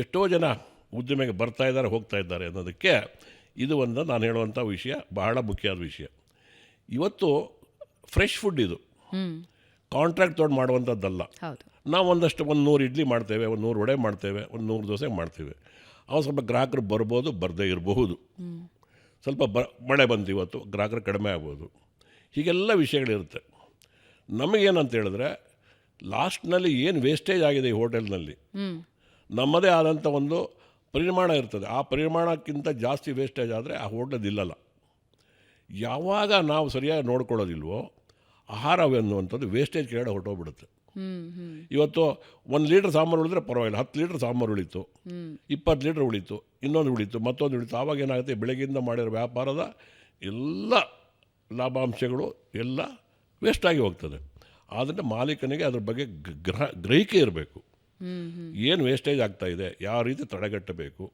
ಎಷ್ಟೋ ಜನ ಉದ್ದಿಮೆಗೆ ಬರ್ತಾ ಇದ್ದಾರೆ ಹೋಗ್ತಾ ಇದ್ದಾರೆ ಅನ್ನೋದಕ್ಕೆ ಇದು ಒಂದು ನಾನು ಹೇಳುವಂಥ ವಿಷಯ ಬಹಳ ಮುಖ್ಯವಾದ ವಿಷಯ. ಇವತ್ತು ಫ್ರೆಶ್ ಫುಡ್ ಇದು, ಕಾಂಟ್ರಾಕ್ಟ್ ತೊಗೊಂಡು ಮಾಡುವಂಥದ್ದಲ್ಲ. ನಾವು ಒಂದು 100 ಇಡ್ಲಿ ಮಾಡ್ತೇವೆ, ಒಂದು 100 ವಡೆ ಮಾಡ್ತೇವೆ, ಒಂದು 100 ದೋಸೆ ಮಾಡ್ತೇವೆ. ಅವು ಸ್ವಲ್ಪ ಗ್ರಾಹಕರು ಬರ್ಬೋದು, ಬರದೇ ಇರಬಹುದು. ಸ್ವಲ್ಪ ಮಳೆ ಬಂತು ಇವತ್ತು, ಗ್ರಾಹಕರು ಕಡಿಮೆ ಆಗ್ಬೋದು. ಹೀಗೆಲ್ಲ ವಿಷಯಗಳಿರುತ್ತೆ. ನಮಗೇನಂತ ಹೇಳಿದ್ರೆ ಲಾಸ್ಟ್ನಲ್ಲಿ ಏನು ವೇಸ್ಟೇಜ್ ಆಗಿದೆ ಈ ಹೋಟೆಲ್ನಲ್ಲಿ, ನಮ್ಮದೇ ಆದಂಥ ಒಂದು ಪರಿಮಾಣ ಇರ್ತದೆ. ಆ ಪರಿಮಾಣಕ್ಕಿಂತ ಜಾಸ್ತಿ ವೇಸ್ಟೇಜ್ ಆದರೆ ಆ ಹೋಟೆಲ್ ಇಲ್ಲಲ್ಲ. ಯಾವಾಗ ನಾವು ಸರಿಯಾಗಿ ನೋಡ್ಕೊಳ್ಳೋದಿಲ್ವೋ ಆಹಾರವೆನ್ನುವಂಥದ್ದು ವೇಸ್ಟೇಜ್ ಕೆಳಗಡೆ ಹೊರಟೋಗ್ಬಿಡುತ್ತೆ. ಇವತ್ತು 1 ಲೀಟ್ರ್ ಸಾಂಬಾರು ಉಳಿದ್ರೆ ಪರವಾಗಿಲ್ಲ, 10 ಲೀಟ್ರ್ ಸಾಂಬಾರು ಉಳಿತು, 20 ಲೀಟ್ರ್ ಉಳಿತು, ಇನ್ನೊಂದು ಉಳಿತು, ಮತ್ತೊಂದು ಉಳಿತು. ಆವಾಗ ಏನಾಗುತ್ತೆ, ಬೆಳಗ್ಗೆಯಿಂದ ಮಾಡಿರೋ ವ್ಯಾಪಾರದ ಎಲ್ಲ ಲಾಭಾಂಶಗಳು ಎಲ್ಲ ವೇಸ್ಟಾಗಿ ಹೋಗ್ತದೆ. ಆದ್ದರಿಂದ ಮಾಲೀಕನಿಗೆ ಅದ್ರ ಬಗ್ಗೆ ಗ್ರಹಿಕೆ ಇರಬೇಕು. ಏನು ವೇಸ್ಟೇಜ್ ಆಗ್ತಾಯಿದೆ, ಯಾವ ರೀತಿ ತಡೆಗಟ್ಟಬೇಕು,